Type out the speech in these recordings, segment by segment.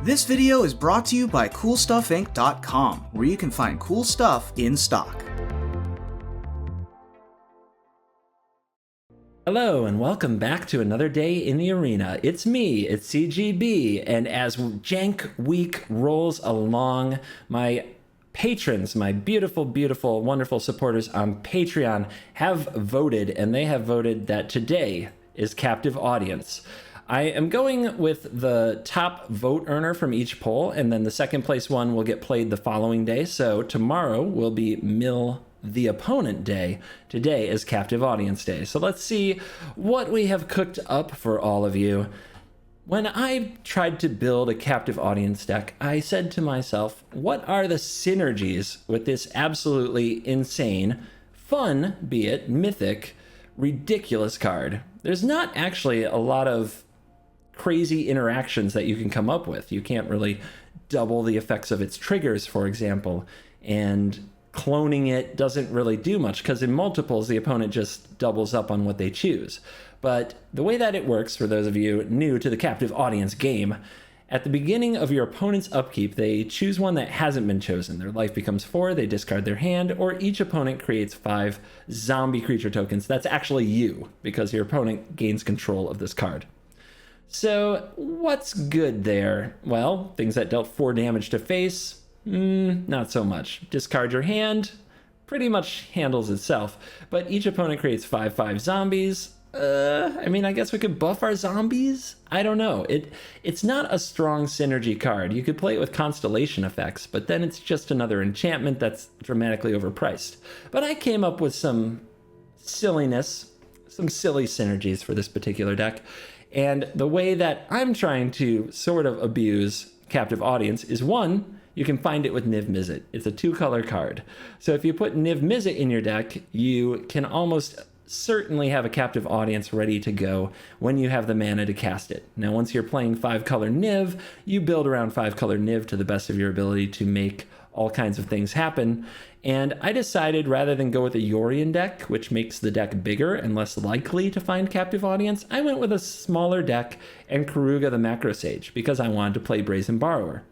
This video is brought to you by CoolStuffInc.com, where you can find cool stuff in stock. Hello and welcome back to another day in the arena. It's me, it's CGB, and as Jank Week rolls along, my patrons, my beautiful, wonderful supporters on Patreon have voted, and they have voted that today is Captive Audience. I am going with the top vote earner from each poll, and then the second place one will get played the following day. So tomorrow will be Mill the Opponent Day. Today is Captive Audience Day. So let's see what we have cooked up for all of you. When I tried to build a Captive Audience deck, I said to myself, what are the synergies with this absolutely insane, fun, be it mythic, ridiculous card? There's not actually a lot of crazy interactions that you can come up with. You can't really double the effects of its triggers, for example, and cloning it doesn't really do much because in multiples the opponent just doubles up on what they choose. But the way that it works, for those of you new to the Captive Audience game, at the beginning of your opponent's upkeep, they choose one that hasn't been chosen. Their life becomes 4, they discard their hand, or each opponent creates 5 zombie creature tokens. That's actually you, because your opponent gains control of this card. So what's good there? Well, things that dealt 4 damage to face, not so much. Discard your hand, pretty much handles itself. But each opponent creates 5/5 zombies. I guess we could buff our zombies? I don't know. It's not a strong synergy card. You could play it with constellation effects, but then it's just another enchantment that's dramatically overpriced. But I came up with some silliness, some silly synergies for this particular deck. And the way that I'm trying to sort of abuse Captive Audience is, one, you can find it with Niv Mizzet. It's a 2-color card. So if you put Niv Mizzet in your deck, you can almost certainly have a Captive Audience ready to go when you have the mana to cast it. Now, once you're playing 5-color Niv, you build around 5-color Niv to the best of your ability to make all kinds of things happen. And I decided, rather than go with a Yorion deck, which makes the deck bigger and less likely to find Captive Audience, I went with a smaller deck and Karuga the Macro Sage, because I wanted to play Brazen Borrower.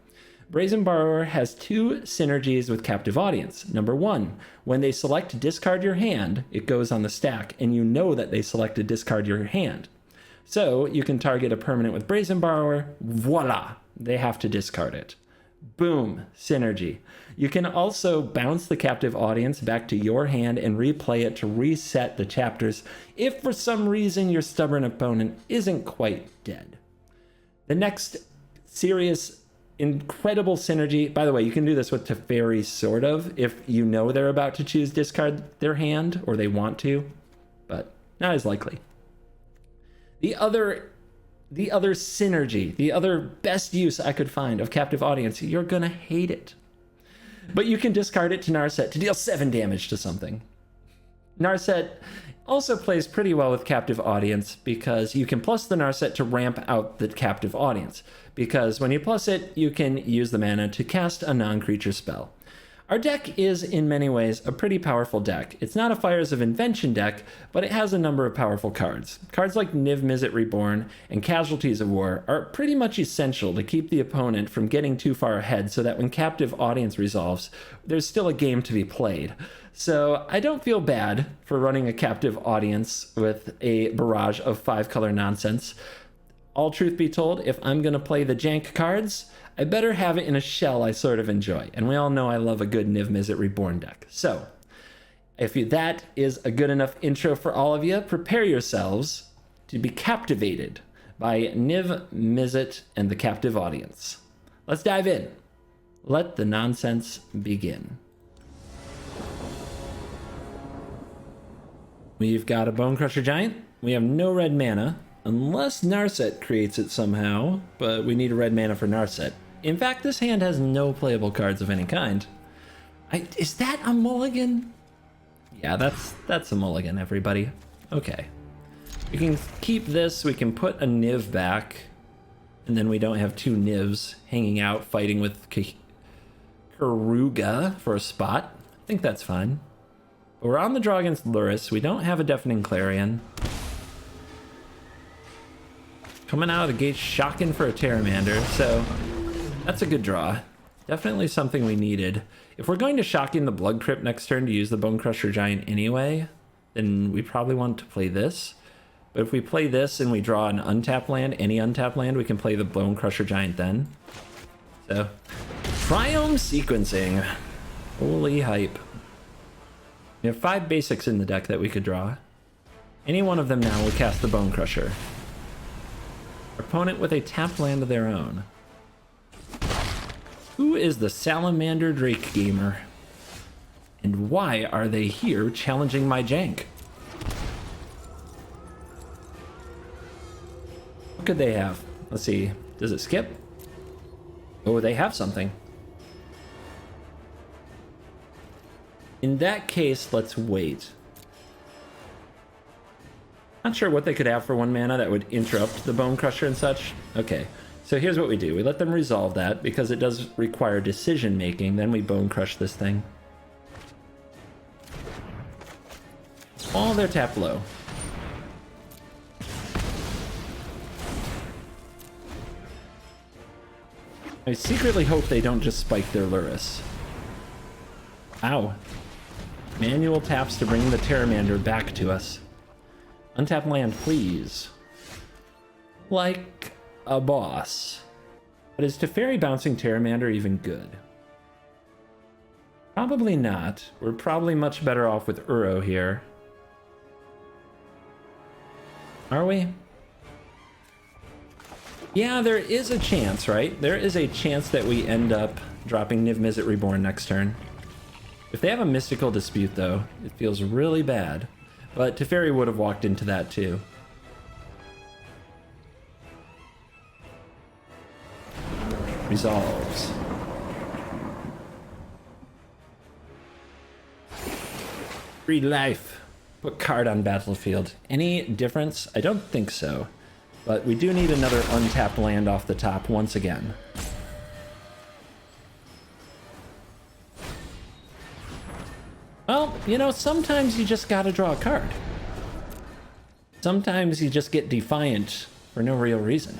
Brazen Borrower has 2 synergies with Captive Audience. Number 1, when they select discard your hand, it goes on the stack, and you know that they selected discard your hand. So you can target a permanent with Brazen Borrower, voila, they have to discard it. Boom, synergy. You can also bounce the Captive Audience back to your hand and replay it to reset the chapters if for some reason your stubborn opponent isn't quite dead. The next serious, incredible synergy, by the way, you can do this with Teferi, sort of, if you know they're about to choose discard their hand, or they want to, but not as likely. The other synergy, the other best use I could find of Captive Audience, you're gonna hate it, but you can discard it to Narset to deal 7 damage to something. Narset also plays pretty well with Captive Audience because you can plus the Narset to ramp out the Captive Audience, because when you plus it, you can use the mana to cast a non-creature spell. Our deck is, in many ways, a pretty powerful deck. It's not a Fires of Invention deck, but it has a number of powerful cards. Cards like Niv Mizzet Reborn and Casualties of War are pretty much essential to keep the opponent from getting too far ahead, so that when Captive Audience resolves, there's still a game to be played. So I don't feel bad for running a Captive Audience with a barrage of 5-color nonsense. All truth be told, if I'm going to play the Jank cards, I better have it in a shell I sort of enjoy. And we all know I love a good Niv Mizzet Reborn deck. So, that is a good enough intro for all of you, prepare yourselves to be captivated by Niv Mizzet and the Captive Audience. Let's dive in. Let the nonsense begin. We've got a Bonecrusher Giant. We have no red mana, unless Narset creates it somehow, but we need a red mana for Narset. In fact, this hand has no playable cards of any kind. Is that a mulligan? Yeah, that's a mulligan, everybody. Okay. We can keep this, we can put a Niv back, and then we don't have 2 Nivs hanging out fighting with Karuga for a spot. I think that's fine. But we're on the draw against Lurrus. We don't have a Deafening Clarion. Coming out of the gate shocking for a Pteramander, so That's a good draw. Definitely something we needed. If we're going to Shocking the Blood Crypt next turn to use the Bone Crusher Giant anyway, then we probably want to play this. But if we play this and we draw an untapped land, any untapped land, we can play the Bone Crusher Giant then. So, Triome sequencing. Holy hype. We have 5 basics in the deck that we could draw. Any one of them now will cast the Bone Crusher. Our opponent with a tapped land of their own. Who is the Salamander Drake gamer? And why are they here challenging my Jank? What could they have? Let's see. Does it skip? Oh, they have something. In that case, let's wait. Not sure what they could have for 1 mana that would interrupt the Bone Crusher and such. Okay, so here's what we do. We let them resolve that because it does require decision making. Then we Bone Crush this thing. All their tap low. I secretly hope they don't just spike their Lurrus. Ow. Manual taps to bring the Terramander back to us. Untap land, please. Like a boss. But is Teferi bouncing Terramander even good? Probably not. We're probably much better off with Uro here. Are we? Yeah, there is a chance, right? There is a chance that we end up dropping Niv Mizzet Reborn next turn. If they have a Mystical Dispute, though, it feels really bad. But Teferi would have walked into that, too. Resolves. Free life. Put card on battlefield. Any difference? I don't think so. But we do need another untapped land off the top once again. Well, you know, sometimes you just gotta draw a card. Sometimes you just get defiant for no real reason.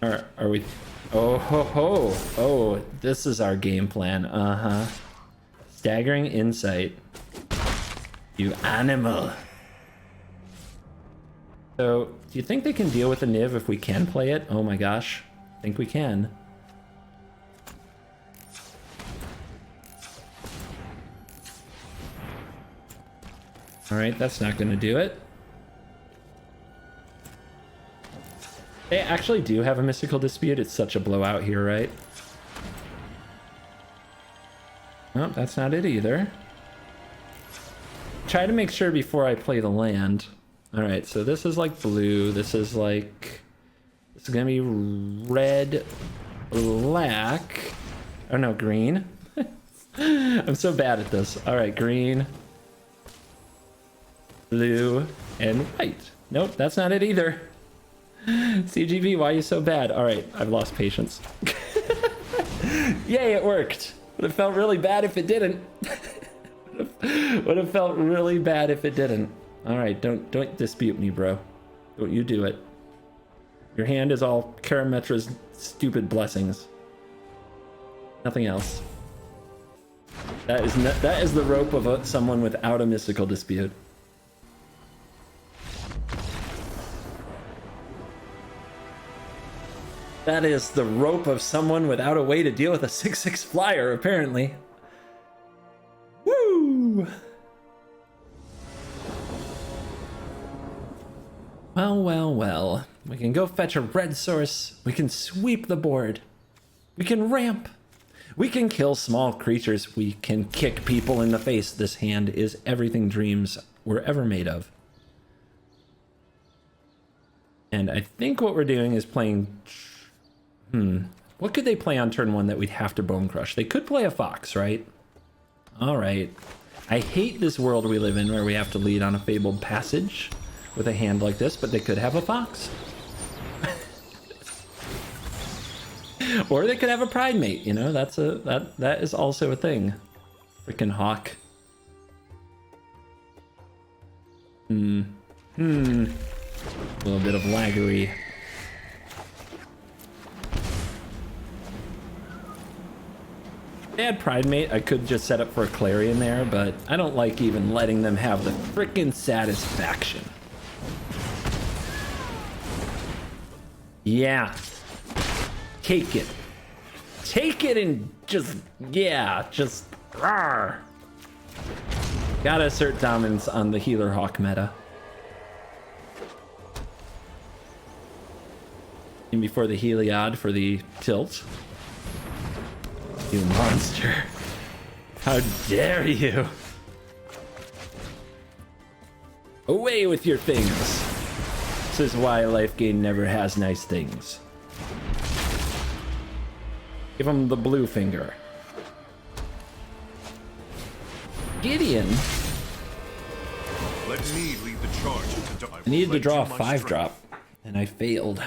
Are we... Oh ho ho! Oh, this is our game plan. Uh-huh. Staggering Insight. You animal. So, do you think they can deal with the Niv if we can play it? Oh my gosh. I think we can. Alright, that's not going to do it. They actually do have a Mystical Dispute. It's such a blowout here, right? Oh, that's not it either. Try to make sure before I play the land. Alright, so this is like blue. This is like... This is gonna be red, black. Oh no, green. I'm so bad at this. Alright, green, blue, and white. Nope, that's not it either. CGB, why are you so bad? Alright, I've lost patience. Yay, it worked. Would have felt really bad if it didn't. Would have felt really bad if it didn't. Alright, don't dispute me, bro. Don't you do it. Your hand is all Karametra's stupid blessings. Nothing else. That is the rope of someone without a Mystical Dispute. That is the rope of someone without a way to deal with a 6/6 flyer, apparently. Woo! Well, well, well. We can go fetch a red source. We can sweep the board. We can ramp. We can kill small creatures. We can kick people in the face. This hand is everything dreams were ever made of. And I think what we're doing is playing... What could they play on turn 1 that we'd have to Bone Crush? They could play a Fox, right? Alright. I hate this world we live in where we have to lead on a Fabled Passage with a hand like this, but they could have a Fox. Or they could have a Pride Mate, you know? That is also a thing. Freaking Hawk. A little bit of laggery. If they had Pride Mate, I could just set up for a Clarion there, but I don't like even letting them have the frickin' satisfaction. Yeah. Take it. Take it and just, yeah, just, rawr. Gotta assert dominance on the Healer Hawk meta. And before the Heliod for the tilt. You monster. How dare you? Away with your things. This is why Life Gain never has nice things. Give him the blue finger. Gideon. Let me lead the charge. I needed to draw a 5-drop, and I failed.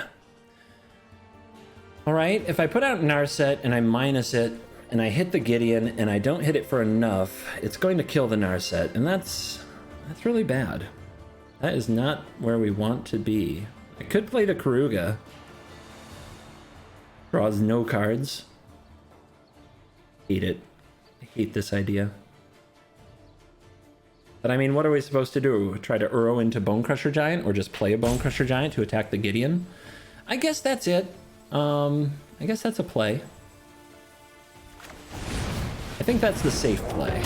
Alright, if I put out Narset and I minus it, and I hit the Gideon, and I don't hit it for enough, it's going to kill the Narset, and that's really bad. That is not where we want to be. I could play the Karuga. Draws no cards. Hate it. I hate this idea. But I mean, what are we supposed to do? Try to Uro into Bone Crusher Giant, or just play a Bone Crusher Giant to attack the Gideon? I guess that's it. I guess that's a play. I think that's the safe play.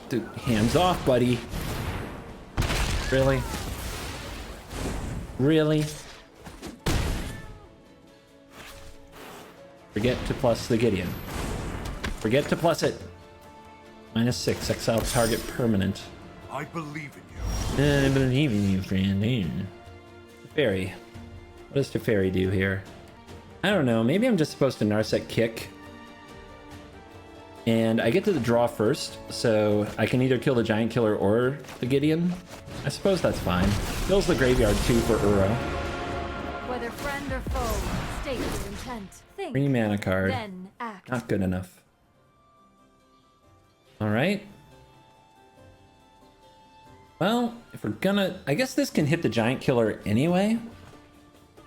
Dude, hands off, buddy. Really? Really? Forget to plus the Gideon. Forget to plus it. -6, exile target permanent. I believe in you. I believe in you, friend. Teferi. What does Teferi do here? I don't know. Maybe I'm just supposed to Narset kick. And I get to the draw first, so I can either kill the Giant Killer or the Gideon. I suppose that's fine. Kills the graveyard too for Uro. Whether friend or foe, state your intent. Think, 3 mana card. then act. Not good enough. Alright. Well, if we're gonna... I guess this can hit the Giant Killer anyway,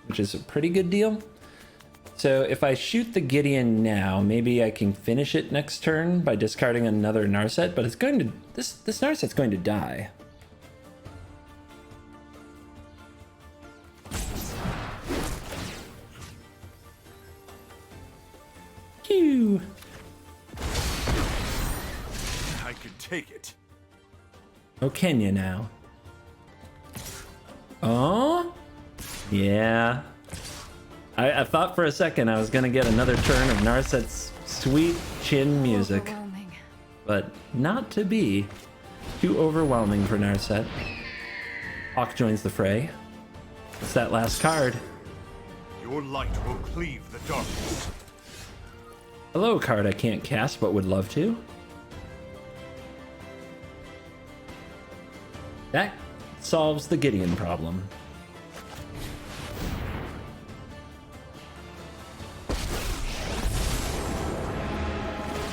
which is a pretty good deal. So if I shoot the Gideon now, maybe I can finish it next turn by discarding another Narset, but it's going to... This Narset's going to die. Phew. I can take it. Oh, can you now? Oh? Yeah. I thought for a second I was gonna get another turn of Narset's sweet chin music, Overwhelming. but not to be. Too overwhelming for Narset. Hawk joins the fray. It's that last card. Your light will cleave the darkness. Hello, card I can't cast but would love to. That solves the Gideon problem.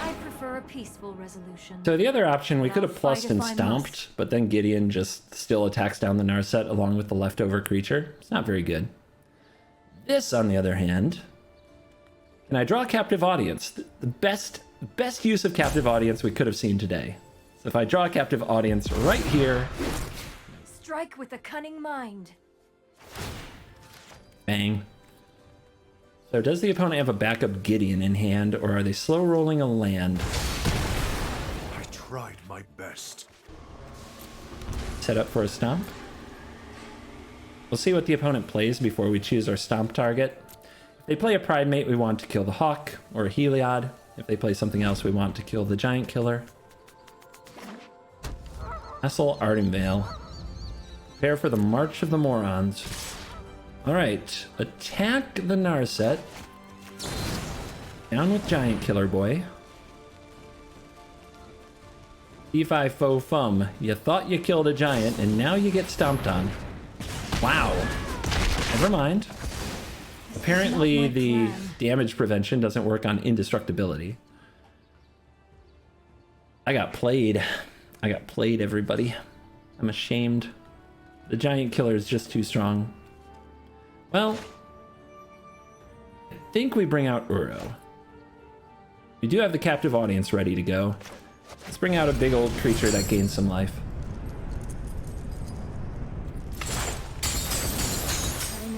I prefer a peaceful resolution. So the other option, we could have I'll plussed fight and if I stomped, must. but then Gideon just still attacks down the Narset along with the leftover creature. It's not very good. This, on the other hand, can I draw a captive audience? The best use of captive audience we could have seen today. So if I draw a captive audience right here, Strike with a cunning mind. bang. So does the opponent have a backup Gideon in hand, or are they slow rolling a land? I tried my best. Set up for a stomp. We'll see what the opponent plays before we choose our stomp target. If they play a Pride Mate, we want to kill the Hawk or a Heliod. If they play something else, we want to kill the Giant Killer. Castle Ardenvale. Prepare for the March of the Morons. Alright, attack the Narset. Down with Giant Killer Boy. D5 faux fum. You thought you killed a giant, and now you get stomped on. Wow. Never mind. Apparently Not my the plan. damage prevention doesn't work on indestructibility. I got played. I got played, everybody. I'm ashamed. The giant killer is just too strong. Well, I think we bring out Uro. We do have the captive audience ready to go. Let's bring out a big old creature that gains some life.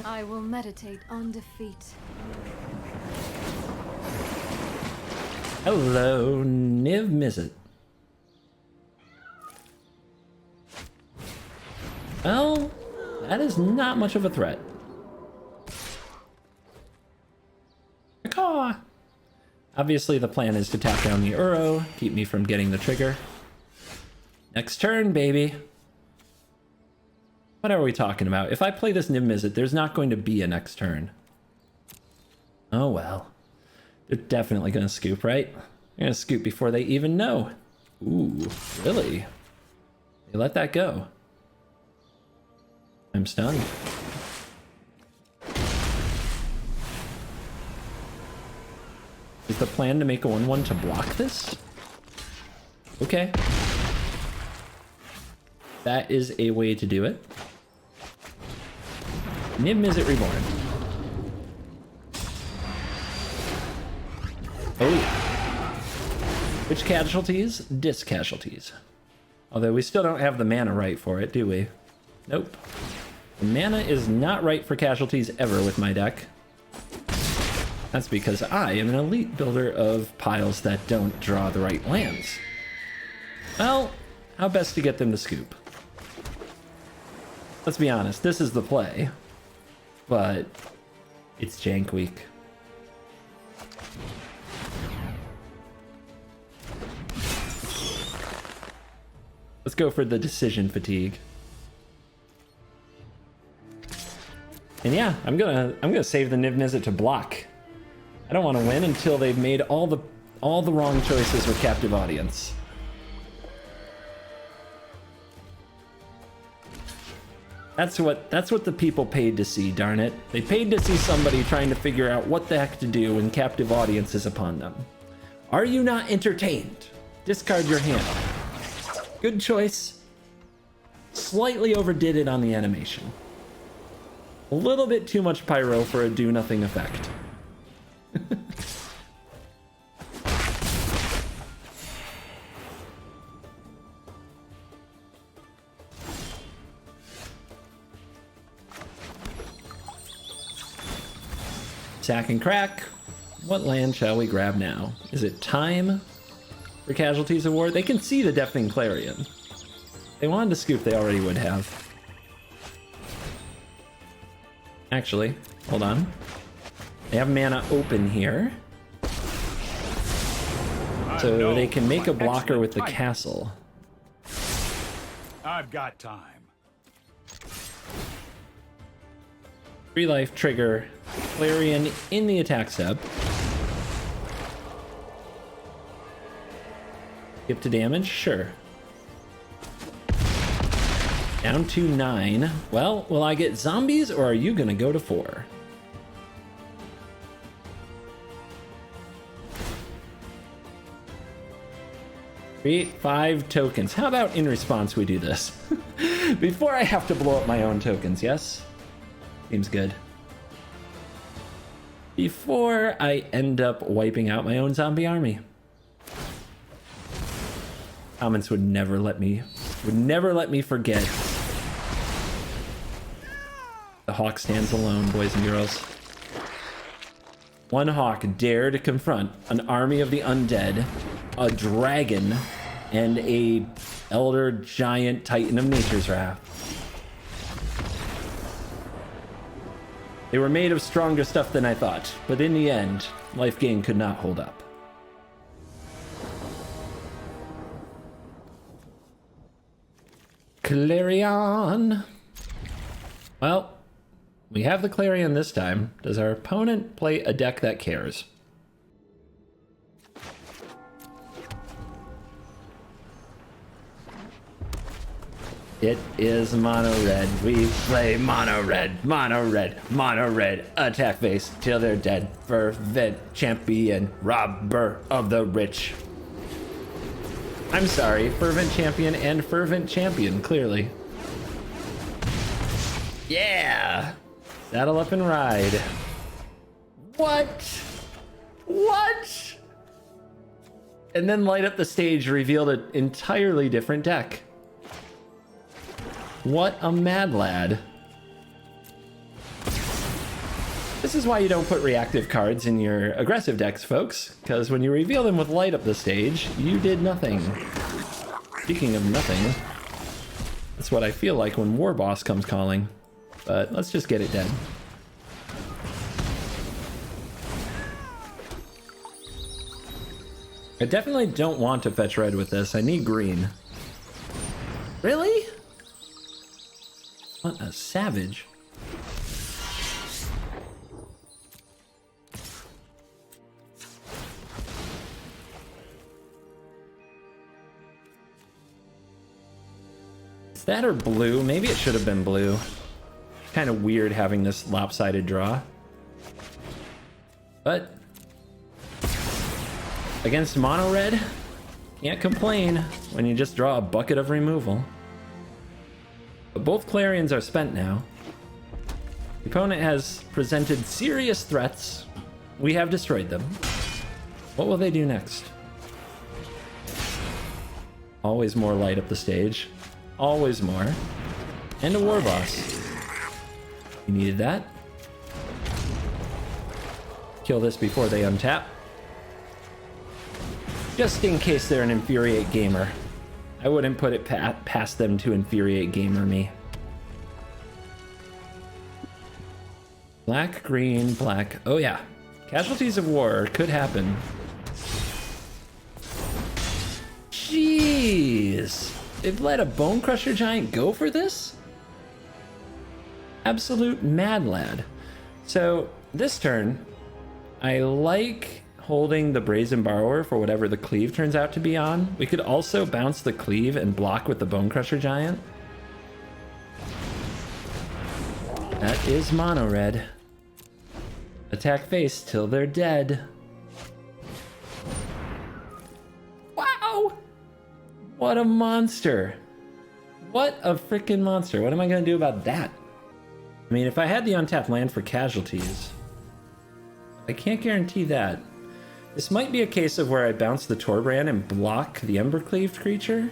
I will meditate on defeat. Hello, Niv Mizzet. Well, that is not much of a threat. Caw. Obviously, the plan is to tap down the Uro, keep me from getting the trigger. Next turn, baby. What are we talking about? If I play this Niv Mizzet, there's not going to be a next turn. Oh well. They're definitely going to scoop, right? They're going to scoop before they even know. Ooh, really? They let that go. I'm stunned. Is the plan to make a 1/1 to block this? Okay. That is a way to do it. Niv Mizzet Reborn. Oh yeah. Which casualties? Disc casualties. Although we still don't have the mana right for it, do we? Nope. The mana is not right for casualties ever with my deck. That's because I am an elite builder of piles that don't draw the right lands. Well, how best to get them to scoop? Let's be honest, this is the play. But it's Jank week. Let's go for the decision fatigue. And yeah, I'm gonna save the Niv Mizzet to block. I don't want to win until they've made all the wrong choices with captive audience. That's what the people paid to see, darn it. They paid to see somebody trying to figure out what the heck to do when captive audience is upon them. Are you not entertained? Discard your hand. Good choice. Slightly overdid it on the animation. A little bit too much pyro for a do-nothing effect. Sack and crack. What land shall we grab now? Is it time for Casualties Award? They can see the Deafening Clarion. If they wanted to scoop, they already would have. Actually, hold on. They have mana open here. So they can make a blocker with the castle. I've got time. 3 life trigger Clarion in the attack step. Skip to damage? Sure. Down to 9. Well, will I get zombies or are you gonna go to 4? Create 5 tokens. How about in response we do this? Before I have to blow up my own tokens, yes? Seems good. Before I end up wiping out my own zombie army. Comments would never let me forget. The hawk stands alone, boys and girls. One hawk dare to confront an army of the undead, a dragon, and a elder giant titan of nature's wrath. They were made of stronger stuff than I thought, but in the end, life gain could not hold up. Clarion! Well, we have the Clarion this time. Does our opponent play a deck that cares? It is mono red. We play mono red, mono red, mono red. Attack face till they're dead. Fervent champion, robber of the rich. I'm sorry, fervent champion and fervent champion, clearly. Yeah! Saddle up and ride. What? What? And then light up the stage revealed an entirely different deck. What a mad lad. This is why you don't put reactive cards in your aggressive decks, folks, because when you reveal them with light up the stage, you did nothing. Speaking of nothing, that's what I feel like when War Boss comes calling. But let's just get it dead. I definitely don't want to fetch red with this. I need green. Really? What a savage. Is that or blue? Maybe it should have been blue. Kind of weird having this lopsided draw. But against mono red, can't complain when you just draw a bucket of removal. But both Clarions are spent now. The opponent has presented serious threats. We have destroyed them. What will they do next? Always more light up the stage. Always more. And a War Boss. You needed that. Kill this before they untap. Just in case they're an Infuriate Gamer. I wouldn't put it past them to Infuriate Gamer me. Black, green, black. Oh yeah. Casualties of war could happen. Jeez. They've let a Bone Crusher Giant go for this? Absolute mad lad. So this turn, I like holding the Brazen Borrower for whatever the cleave turns out to be on. We could also bounce the cleave and block with the Bone Crusher Giant. That is mono red. Attack face till they're dead. Wow! What a monster. What a freaking monster. What am I gonna do about that? I mean, if I had the untapped land for casualties, I can't guarantee that. This might be a case of where I bounce the Torbrand and block the Embercleaved creature.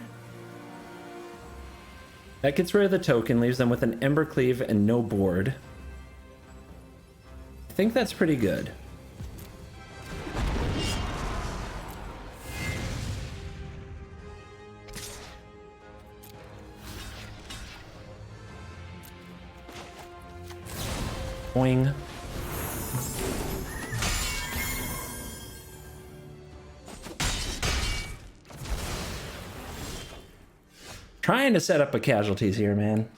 That gets rid of the token, leaves them with an Embercleave and no board. I think that's pretty good. Boing. Trying to set up a casualties here, man.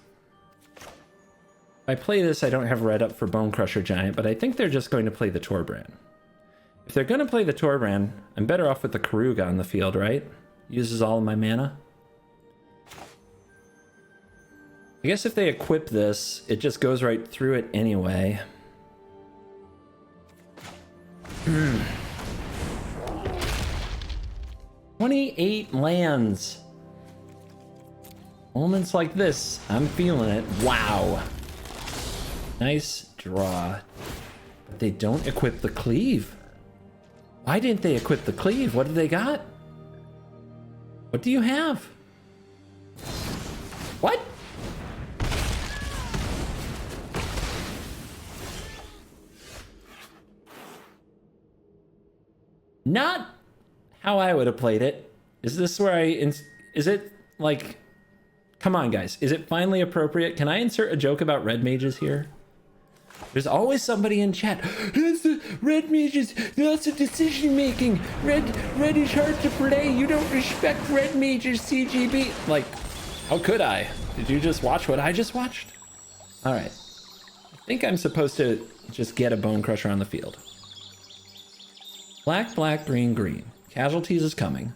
If I play this, I don't have red up for Bone Crusher Giant, but I think they're just going to play the Torbrand. If they're going to play the Torbrand, I'm better off with the Karuga on the field, right? Uses all of my mana. I guess if they equip this, it just goes right through it anyway. 28 lands. Moments like this, I'm feeling it. Wow. Nice draw. But they don't equip the cleave. Why didn't they equip the cleave? What do they got? What do you have? What? Not how I would have played it. Is this where is it like, come on guys, is it finally appropriate? Can I insert a joke about red mages here? There's always somebody in chat. It's the red mages, lots of decision making. Red is hard to play. You don't respect red mages, CGB. Like, how could I? Did you just watch what I just watched? All right. I think I'm supposed to just get a Bone Crusher on the field. Black, black, green, green. Casualties is coming.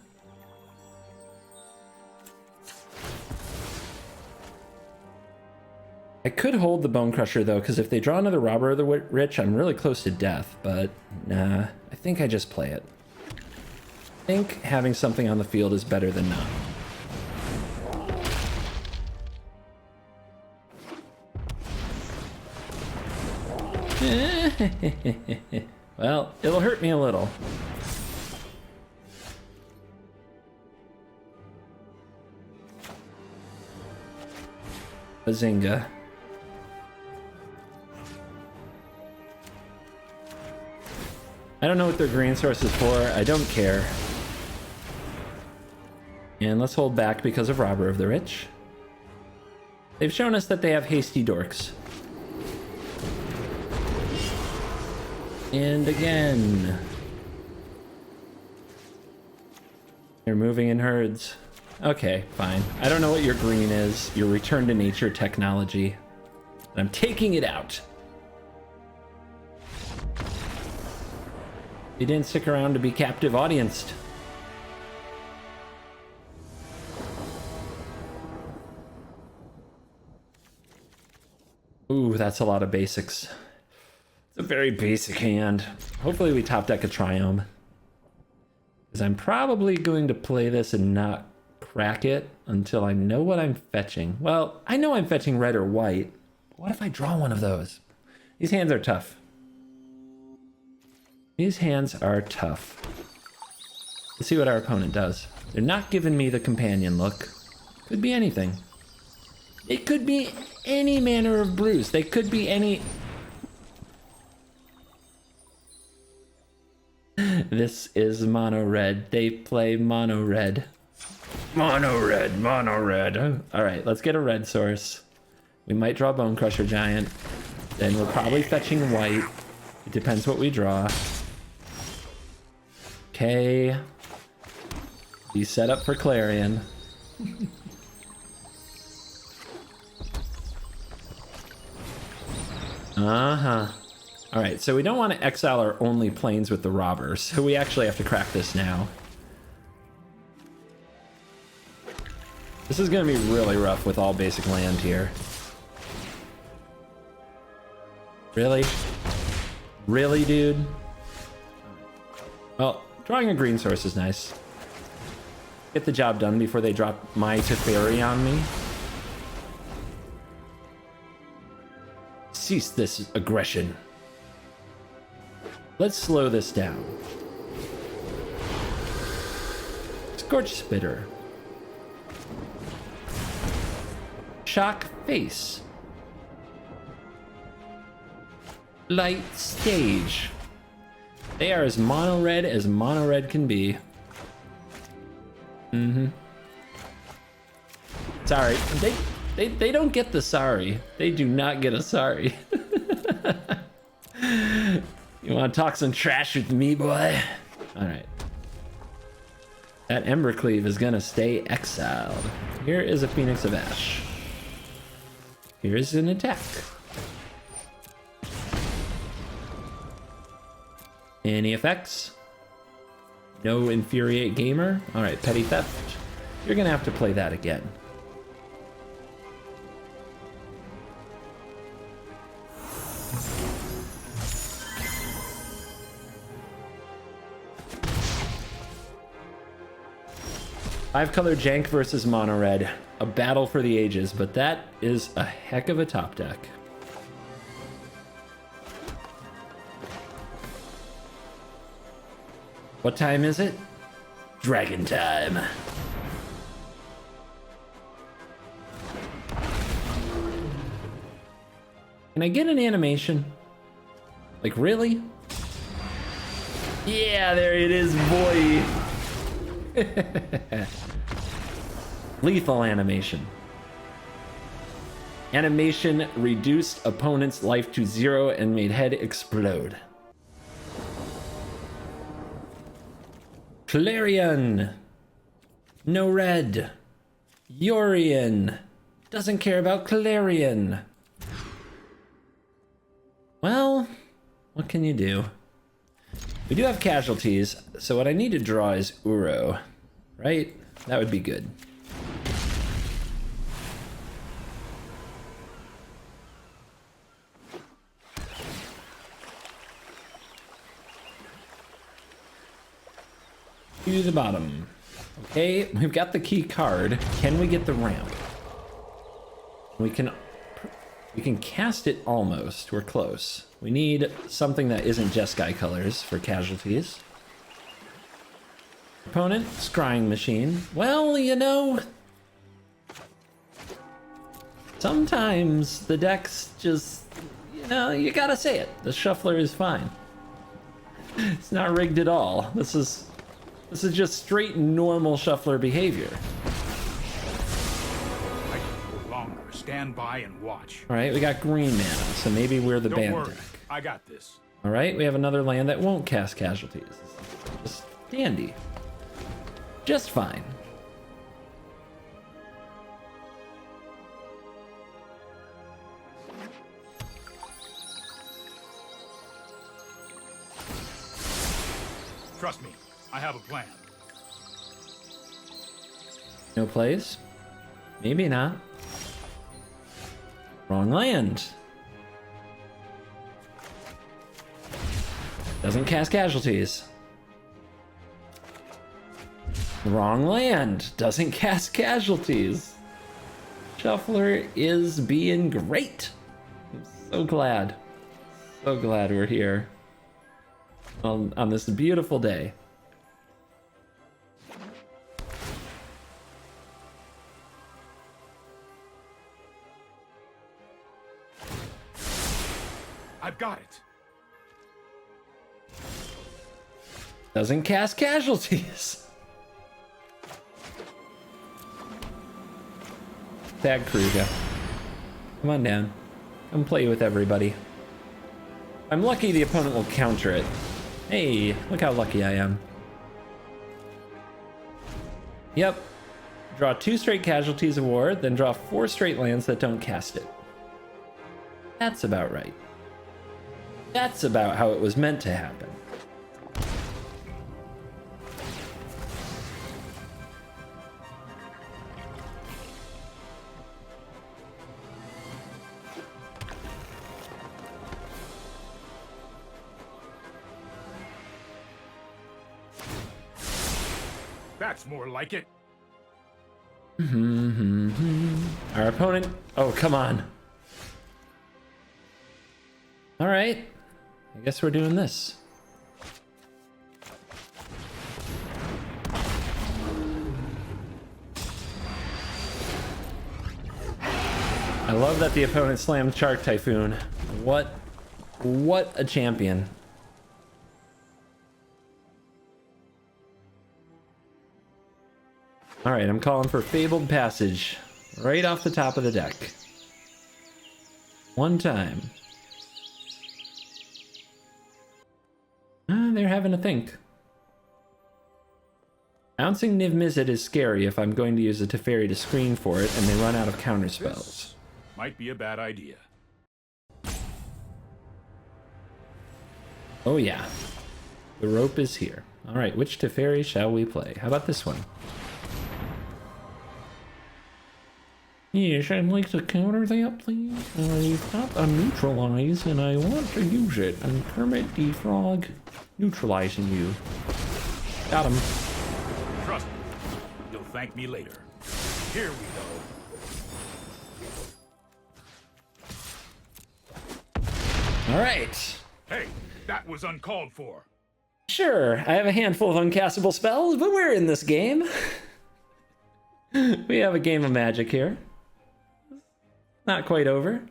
I could hold the Bone Crusher though, because if they draw another Robber of the Rich, I'm really close to death, but nah, I think I just play it. I think having something on the field is better than not. Well, it'll hurt me a little. Bazinga. I don't know what their green source is for. I don't care. And let's hold back because of Robber of the Rich. They've shown us that they have hasty dorks. And again. They're moving in herds. Okay, fine. I don't know what your green is. Your return to nature technology. I'm taking it out. You didn't stick around to be captive audienced. Ooh, that's a lot of basics. It's a very basic hand. Hopefully we top deck a Triome. Because I'm probably going to play this and not crack it until I know what I'm fetching. Well, I know I'm fetching red or white. What if I draw one of those? These hands are tough. These hands are tough. Let's see what our opponent does. They're not giving me the companion look. Could be anything. It could be any manner of bruise. They could be any... This is mono red. They play mono red. Mono red, mono red. All right, let's get a red source. We might draw Bone Crusher Giant. Then we're probably fetching white. It depends what we draw. Okay. Be set up for Clarion. Uh-huh. All right, so we don't want to exile our only planes with the robbers, so we actually have to crack this now. This is going to be really rough with all basic land here. Really? Really, dude? Well, drawing a green source is nice. Get the job done before they drop my Teferi on me. Cease this aggression. Let's slow this down. Scorch Spitter. Shock Face. Light Stage. They are as mono red can be. Mm-hmm. Sorry. They don't get the sorry. They do not get a sorry. You want to talk some trash with me, boy? All right. That Embercleave is going to stay exiled. Here is a Phoenix of Ash. Here's an attack. Any effects? No Infuriate Gamer? All right, Petty Theft. You're going to have to play that again. Five-color Jank versus Mono Red. A battle for the ages, but that is a heck of a top deck. What time is it? Dragon time. Can I get an animation? Like, really? Yeah, there it is, boy. Lethal animation. Animation reduced opponent's life to 0 and made head explode. Clarion. No red. Yorion. Doesn't care about Clarion. Well, what can you do? We do have casualties, so what I need to draw is Uro, right? That would be good. To the bottom. Okay, we've got the key card. Can we get the ramp? We can cast it almost. We're close. We need something that isn't Jeskai colors for casualties. Opponent, scrying machine. Well, you know, sometimes the decks just, you know, you gotta say it. The shuffler is fine. It's not rigged at all. This is just straight normal shuffler behavior. I can go longer. Stand by and watch. All right, we got green mana, so maybe we're the Don't band worry. deck. I got this. All right, we have another land that won't cast casualties. Just dandy. Just fine. Trust me, I have a plan. No plays? Maybe not. Wrong land. Doesn't cast casualties. Wrong land. Doesn't cast casualties. Shuffler is being great. I'm so glad. So glad we're here on this beautiful day. I've got it. Doesn't cast casualties. Tag Kruga. Come on down. Come play with everybody. I'm lucky the opponent will counter it. Hey, look how lucky I am. Yep. Draw 2 straight casualties of war, then draw 4 straight lands that don't cast it. That's about right. That's about how it was meant to happen. That's more like it. Our opponent... Oh, come on. All right. I guess we're doing this. I love that the opponent slammed Shark Typhoon. What a champion. All right, I'm calling for Fabled Passage right off the top of the deck. One time. They're having a think. Bouncing Niv Mizzet is scary if I'm going to use a Teferi to screen for it and they run out of counter spells. This might be a bad idea. Oh yeah. The rope is here. All right, which Teferi shall we play? How about this one? Yes, I'd like to counter that, please. I've got a neutralize and I want to use it. And Kermit the Frog neutralizing you. Got him. Trust me, you'll thank me later. Here we go. All right. Hey, that was uncalled for. Sure, I have a handful of uncastable spells, but we're in this game. We have a game of Magic here. Not quite over.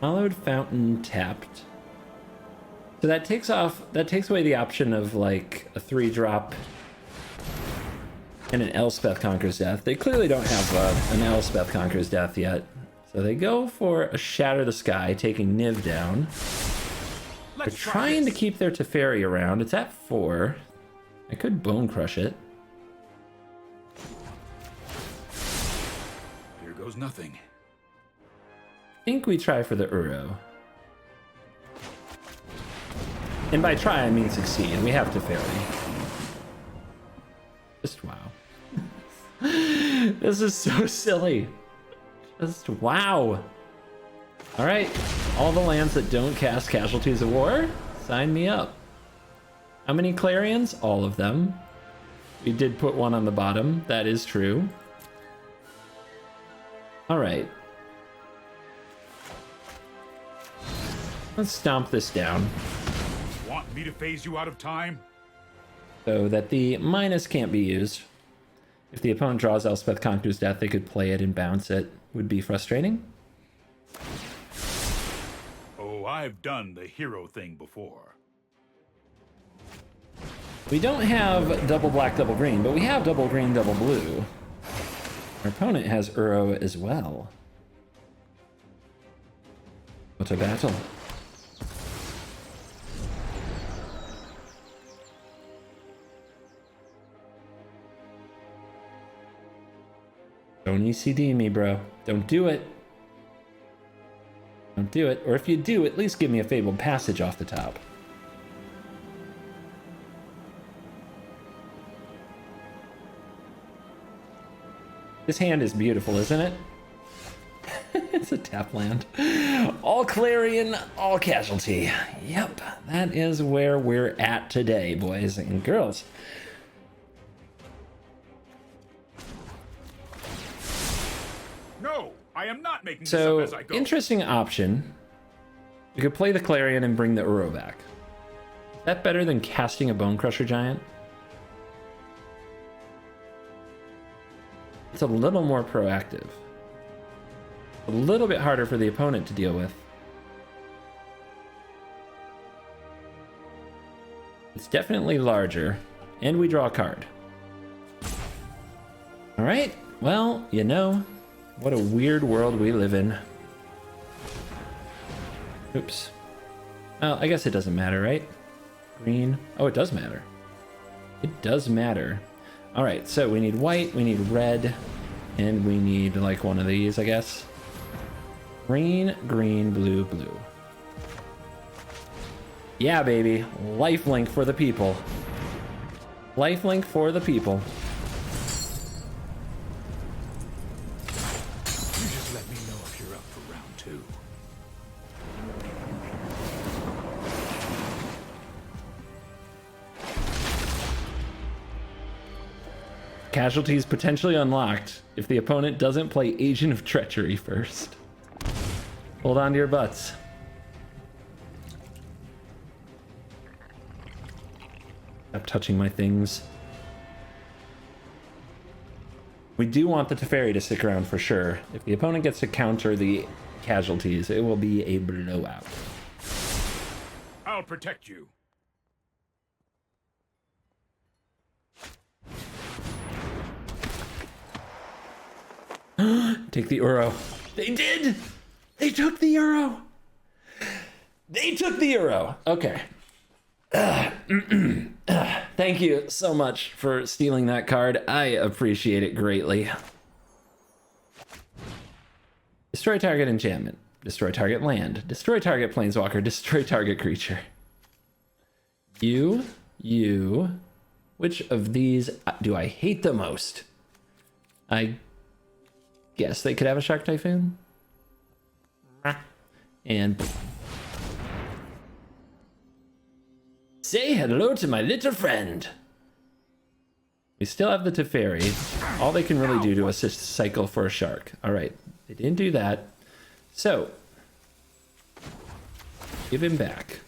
Hollowed Fountain tapped. So that takes away the option of like a 3-drop and an Elspeth Conquers Death. They clearly don't have an Elspeth Conquers Death yet. So they go for a Shatter the Sky, taking Niv down. They're trying to keep their Teferi around. It's at 4. I could Bone Crush it. Here goes nothing. I think we try for the Uro. And by try, I mean succeed. We have Teferi. Just wow. This is so silly. Just wow. All right, all the lands that don't cast Casualties of War, sign me up. How many Clarions? All of them. We did put one on the bottom, that is true. All right. Let's stomp this down. Want me to phase you out of time? So that the minus can't be used. If the opponent draws Elspeth Conqueror's Death, they could play it and bounce it. Would be frustrating. Oh, I've done the hero thing before. We don't have double black, double green, but we have double green, double blue. Our opponent has Uro as well. What a battle. Don't ECD me, bro. Don't do it. Don't do it. Or if you do, at least give me a Fabled Passage off the top. This hand is beautiful, isn't it? It's a tap land. All Clarion, all Casualty. Yep, that is where we're at today, boys and girls. No, I am not making this So, up as I go. interesting option. We could play the Clarion and bring the Uro back. Is that better than casting a Bone Crusher Giant? It's a little more proactive. A little bit harder for the opponent to deal with. It's definitely larger, and we draw a card. All right, well, you know, what a weird world we live in. Oops. Well, I guess it doesn't matter, right? Green. Oh, it does matter. It does matter. All right, so we need white, we need red, and we need like one of these, I guess. Green, green, blue, blue. Yeah, baby. Lifelink for the people. Lifelink for the people. You just let me know if you're up for round 2. Casualties potentially unlocked if the opponent doesn't play Agent of Treachery first. Hold on to your butts. Stop touching my things. We do want the Teferi to stick around for sure. If the opponent gets to counter the casualties, it will be a blowout. I'll protect you. Take the Uro. They did! They took the Euro. They took the Euro. Okay. Thank you so much for stealing that card. I appreciate it greatly. Destroy target enchantment. Destroy target land. Destroy target planeswalker. Destroy target creature. You. Which of these do I hate the most? I guess they could have a Shark Typhoon. And say hello to my little friend. We still have the Teferi. All they can really do to assist cycle for a shark. All right, they didn't do that. So give him back.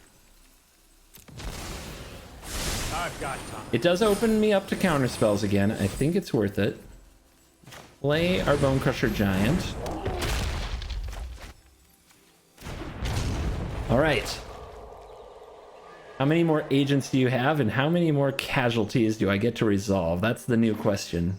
I've got time. It does open me up to counter spells again. I think it's worth it. Play our Bone Crusher Giant. All right. How many more agents do you have, and how many more casualties do I get to resolve? That's the new question.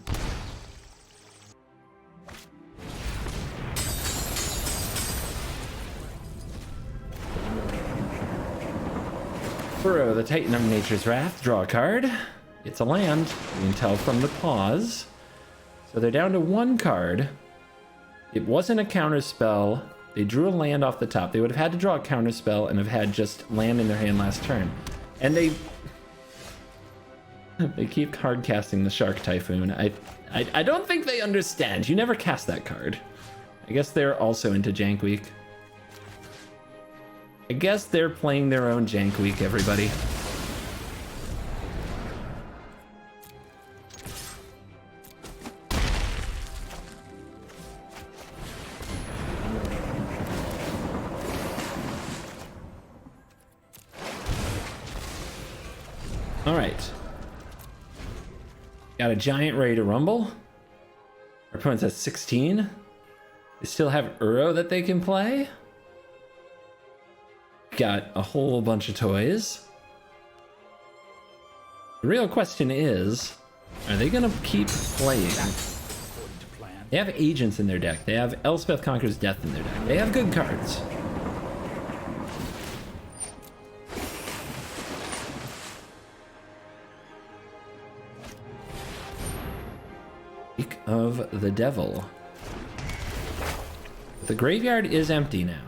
Burrow, the Titan of Nature's Wrath. Draw a card. It's a land. You can tell from the pause. So they're down to one card. It wasn't a counter spell. They drew a land off the top. They would have had to draw a counter spell and have had just land in their hand last turn. And they... They keep hard casting the Shark Typhoon. I don't think they understand. You never cast that card. I guess they're also into Jank Week. I guess they're playing their own Jank Week, everybody. All right. Got a giant ready to rumble. Our opponent's at 16. They still have Uro that they can play. Got a whole bunch of toys. The real question is, are they gonna keep playing? They have agents in their deck. They have Elspeth Conquers Death in their deck. They have good cards. Week of the Devil. The graveyard is empty now.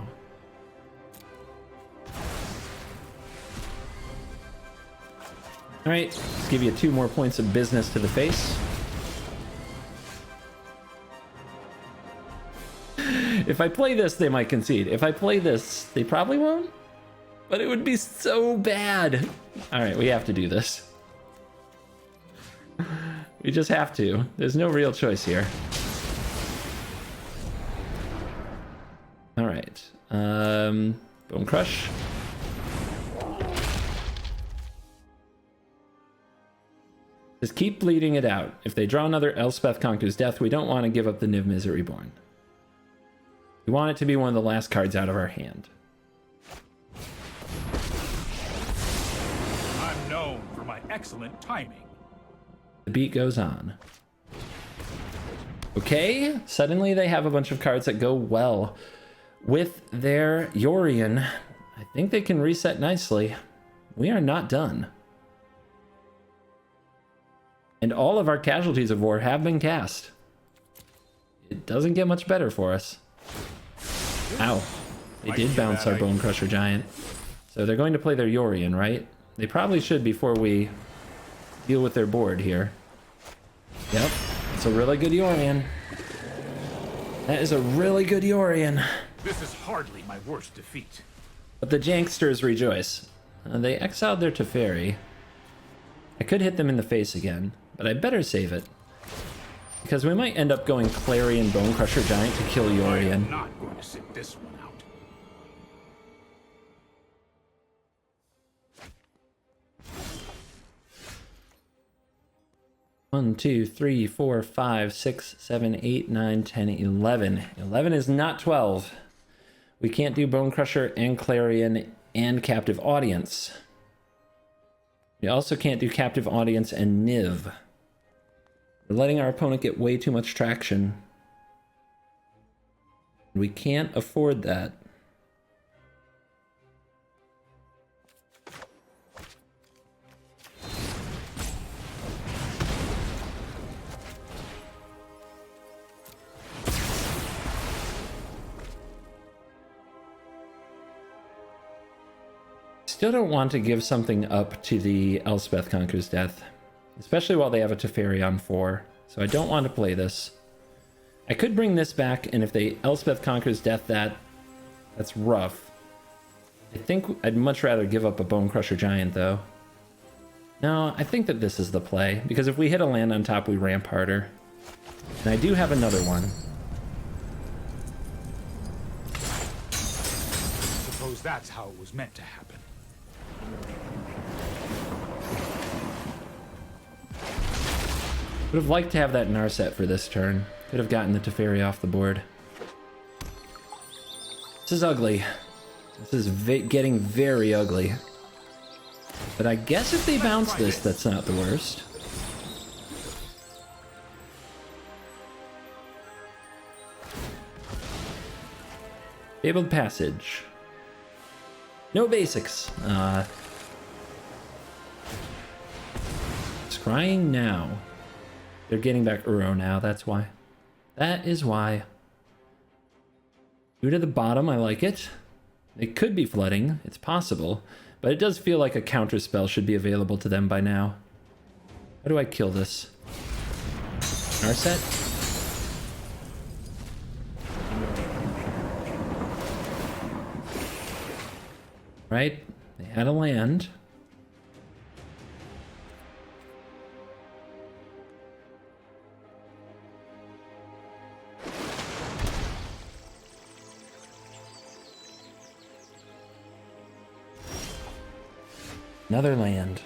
All right, let's give you 2 more points of business to the face. If I play this, they might concede. If I play this, they probably won't. But it would be so bad. All right, we have to do this. We just have to. There's no real choice here. All right. Bone Crush. Just keep bleeding it out. If they draw another Elspeth Conquers Death, we don't want to give up the Niv Misery Born. We want it to be one of the last cards out of our hand. I'm known for my excellent timing. The beat goes on. Okay, suddenly they have a bunch of cards that go well with their Yorion. I think they can reset nicely. We are not done. And all of our Casualties of War have been cast. It doesn't get much better for us. Ow. They did bounce our Bone Crusher Giant. So they're going to play their Yorion, right? They probably should before we deal with their board here. Yep. It's a really good Yorion. That is a really good Yorion. This is hardly my worst defeat. But the Janksters rejoice. They exiled their Teferi. I could hit them in the face again, but I better save it. Because we might end up going Clarion Bone Crusher Giant to kill Yorion. I'm not going to sit this one out. One, 2, 3, 4, 5, 6, 7, 8, 9, 10, 11. 11 is not 12. We can't do Bone Crusher and Clarion and Captive Audience. We also can't do Captive Audience and Niv. We're letting our opponent get way too much traction. We can't afford that. Still don't want to give something up to the Elspeth Conquers Death, especially while they have a Teferi on 4, so I don't want to play this. I could bring this back, and if they Elspeth Conquers Death that's rough. I think I'd much rather give up a Bone Crusher Giant, though. No, I think that this is the play, because if we hit a land on top, we ramp harder. And I do have another one. Suppose that's how it was meant to happen. Would have liked to have that Narset for this turn. Could have gotten the Teferi off the board. This is ugly. This is getting very ugly. But I guess if they bounce this, that's not the worst. Fabled Passage. No basics. Scrying now. They're getting back Uro now, that's why. That is why. 2 to the bottom, I like it. It could be flooding, it's possible. But it does feel like a counter spell should be available to them by now. How do I kill this? Narset? Right? They had a land. Another land.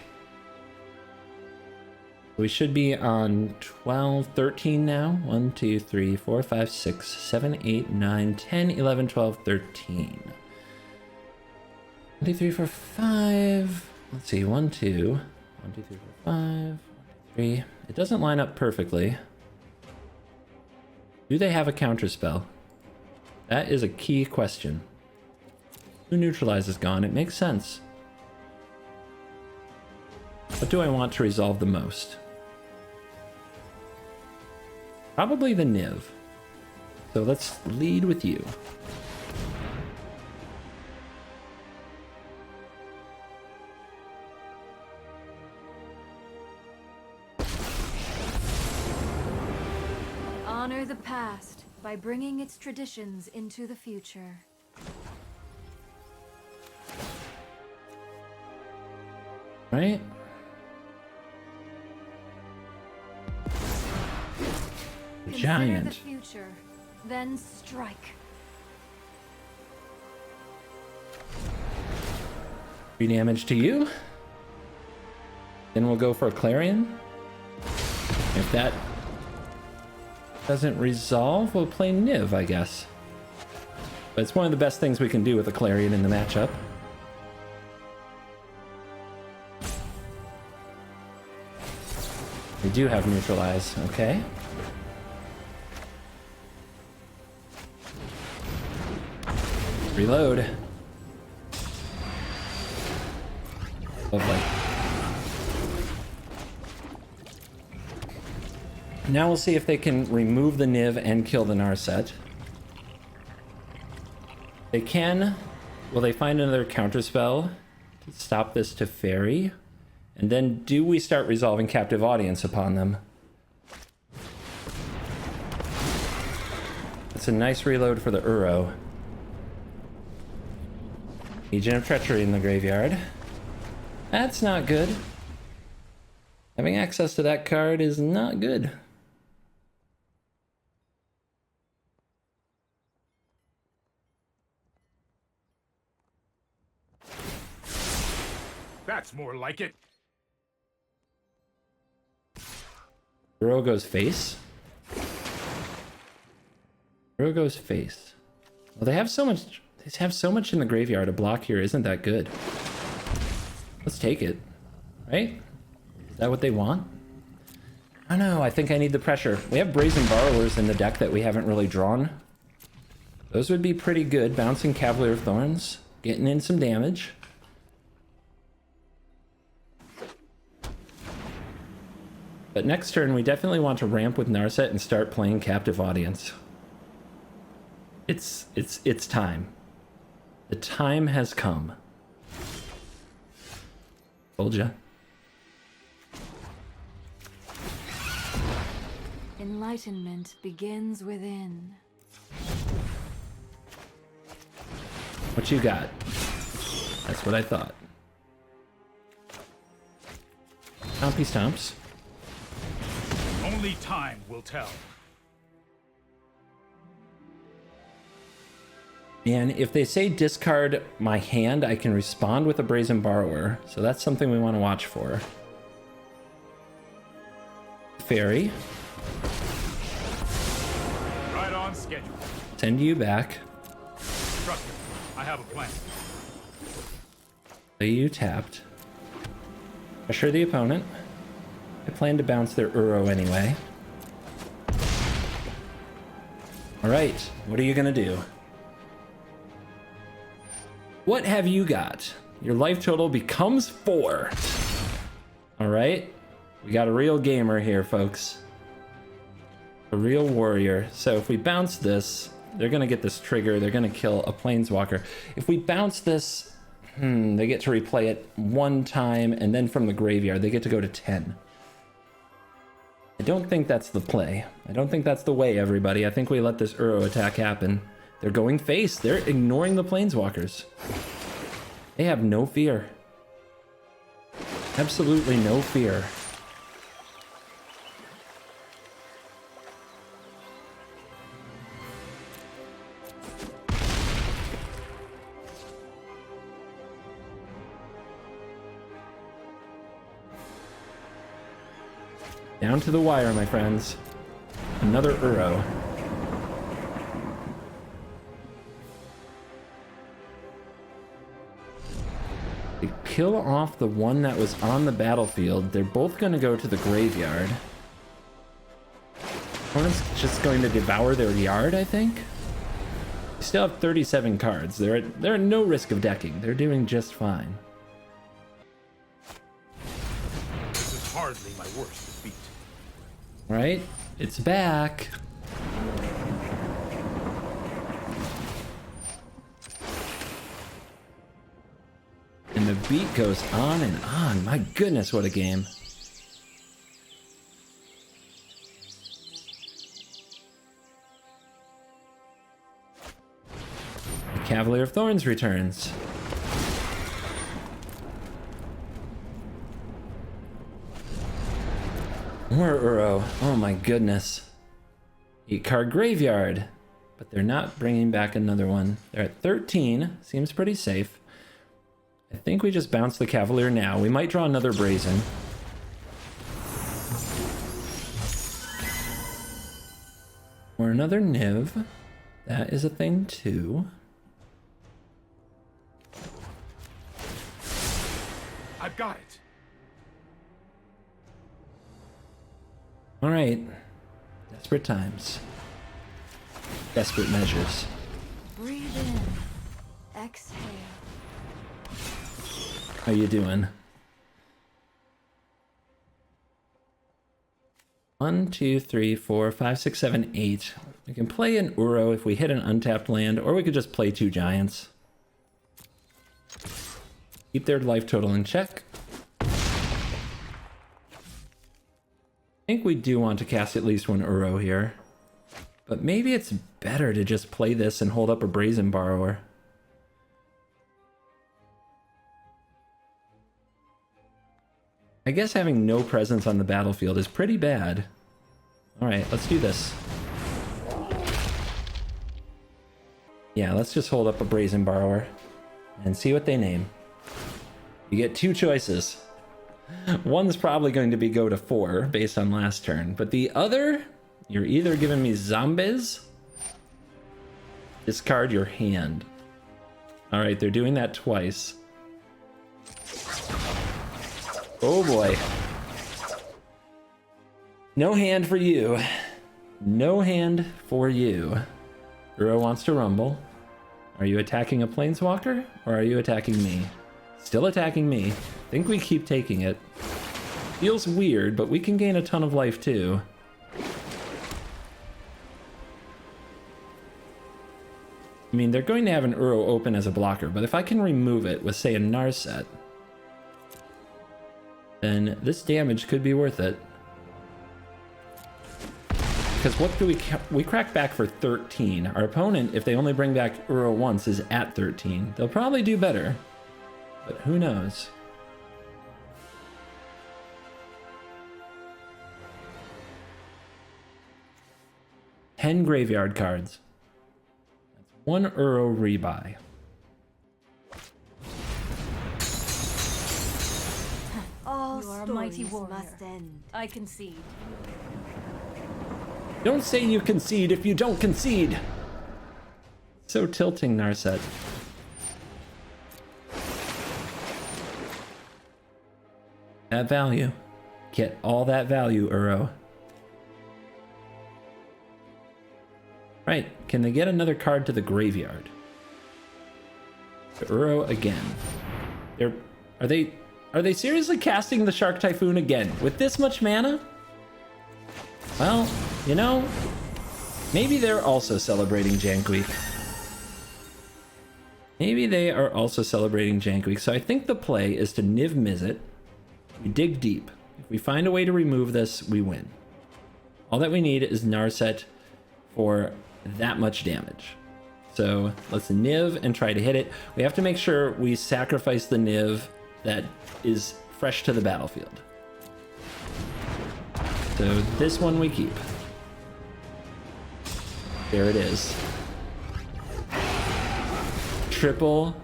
We should be on 12, 13 now. 1, 2, 3, 4, 5, 6, 7, 8, 9, 10, 11, 12, 13. 1, 2, 3, 4, 5. Let's see. 1, 2. 1, 2, 3, 4, 5. 1, 2, 3. It doesn't line up perfectly. Do they have a counterspell? That is a key question. Who neutralizes gone? It makes sense. What do I want to resolve the most? Probably the Niv. So let's lead with you. Honor the past by bringing its traditions into the future. Right? Giant. Consider the future, then strike. 3 damage to you. Then we'll go for a Clarion. If that doesn't resolve, we'll play Niv, I guess. But it's one of the best things we can do with a Clarion in the matchup. We do have neutralize, okay. Reload. Lovely. Now we'll see if they can remove the Niv and kill the Narset. They can. Will they find another counterspell to stop this to Fairy? And then do we start resolving Captive Audience upon them? It's a nice reload for the Uro. Agent of Treachery in the graveyard. That's not good. Having access to that card is not good. That's more like it. Uro goes face. Uro goes face. Well, they have so much. They have so much in the graveyard. A block here isn't that good. Let's take it, right? Is that what they want? I don't know. I think I need the pressure. We have Brazen Borrowers in the deck that we haven't really drawn. Those would be pretty good. Bouncing Cavalier of Thorns, getting in some damage. But next turn, we definitely want to ramp with Narset and start playing Captive Audience. It's time. The time has come. Told ya. Enlightenment begins within. What you got? That's what I thought. Stompy stomps. Only time will tell. And if they say discard my hand, I can respond with a Brazen Borrower. So that's something we want to watch for. Fairy. Right on schedule. Send you back. Trust me, I have a plan. Play you tapped. Pressure the opponent. I plan to bounce their Uro anyway. Alright, what are you gonna do? What have you got? Your life total becomes 4. Alright, we got a real gamer here, folks. A real warrior. So if we bounce this, they're gonna get this trigger, they're gonna kill a Planeswalker. If we bounce this, they get to replay it 1 time, and then from the graveyard, they get to go to 10. I don't think that's the play. I don't think that's the way, everybody. I think we let this Uro attack happen. They're going face. They're ignoring the Planeswalkers. They have no fear. Absolutely no fear. Down to the wire, my friends. Another Uro. They kill off the one that was on the battlefield. They're both going to go to the graveyard. Opponent's just going to devour their yard, I think. They still have 37 cards. They're at no risk of decking. They're doing just fine. This is hardly my worst defeat. Right? It's back. And the beat goes on and on. My goodness, what a game. The Cavalier of Thorns returns. More Uro. Oh my goodness. 8-card graveyard. But they're not bringing back another one. They're at 13. Seems pretty safe. I think we just bounce the Cavalier now. We might draw another Brazen. Or another Niv. That is a thing too. I've got it. All right. Desperate times. Desperate measures. Breathe in. Exhale. How you doing? 1, 2, 3, 4, 5, 6, 7, 8. We can play an Uro if we hit an untapped land, or we could just play 2 giants. Keep their life total in check. I think we do want to cast at least one Uro here. But maybe it's better to just play this and hold up a Brazen Borrower. I guess having no presence on the battlefield is pretty bad. Alright, let's do this. Yeah, let's just hold up a Brazen Borrower and see what they name. You get 2 choices. One's probably going to be go to 4 based on last turn, but the other, you're either giving me zombies, discard your hand. Alright, they're doing that twice. Oh boy. No hand for you. No hand for you. Uro wants to rumble. Are you attacking a Planeswalker, or are you attacking me? Still attacking me. Think we keep taking it. Feels weird, but we can gain a ton of life too. I mean, they're going to have an Uro open as a blocker, but if I can remove it with, say, a Narset, then this damage could be worth it. Because what do we crack back for 13. Our opponent, if they only bring back Uro once, is at 13. They'll probably do better, but who knows? Ten graveyard cards. That's 1 Uro rebuy. All you are a mighty warrior. Must end. I concede. Don't say you concede if you don't concede. So tilting, Narset. That value. Get all that value, Uro. Right, can they get another card to the graveyard? To Uro again. Are they seriously casting the Shark Typhoon again? With this much mana? Well, you know, maybe they're also celebrating Jank Week. Maybe they are also celebrating Jank Week. So I think the play is to Niv Mizzet. We dig deep. If we find a way to remove this, we win. All that we need is Narset for that much damage. So let's Niv and try to hit it. We have to make sure we sacrifice the Niv that is fresh to the battlefield. So this one we keep. There it is. Triple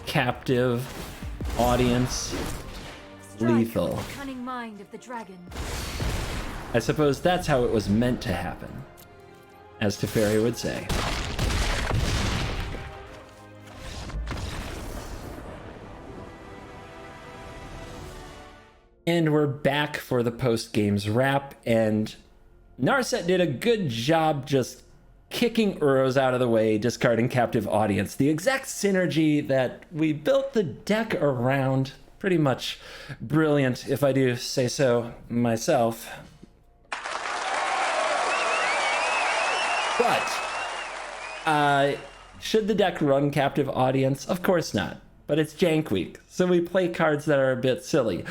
captive audience lethal. Strike the cunning mind of the dragon. I suppose that's how it was meant to happen, as Teferi would say. And we're back for the post-games wrap, and Narset did a good job just kicking Uros out of the way, discarding captive audience. The exact synergy that we built the deck around. Pretty much brilliant, if I do say so myself. But, should the deck run captive audience? Of course not. But it's Jank Week, so we play cards that are a bit silly.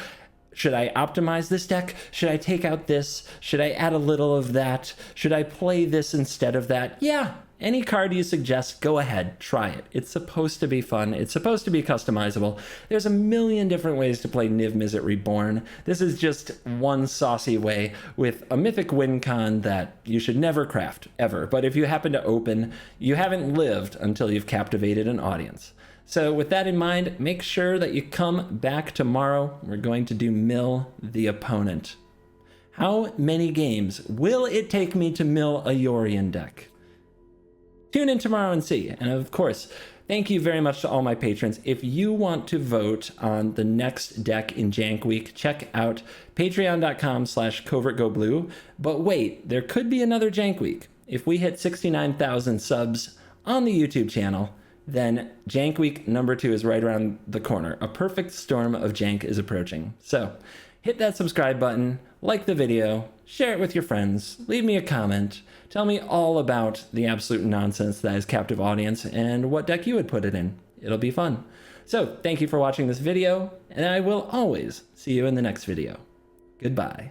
Should I optimize this deck? Should I take out this? Should I add a little of that? Should I play this instead of that? Yeah, any card you suggest, go ahead, try it. It's supposed to be fun. It's supposed to be customizable. There's a million different ways to play Niv Mizzet Reborn. This is just one saucy way with a mythic win con that you should never craft, ever. But if you happen to open, you haven't lived until you've captivated an audience. So with that in mind, make sure that you come back tomorrow. We're going to do mill the opponent. How many games will it take me to mill a Yorion deck? Tune in tomorrow and see. And of course, thank you very much to all my patrons. If you want to vote on the next deck in Jank Week, check out patreon.com/covertgoblue. But wait, there could be another Jank Week. If we hit 69,000 subs on the YouTube channel, then Jank Week number 2 is right around the corner. A perfect storm of Jank is approaching. So hit that subscribe button, like the video, share it with your friends, leave me a comment, tell me all about the absolute nonsense that is captive audience and what deck you would put it in. It'll be fun. So thank you for watching this video, and I will always see you in the next video. Goodbye.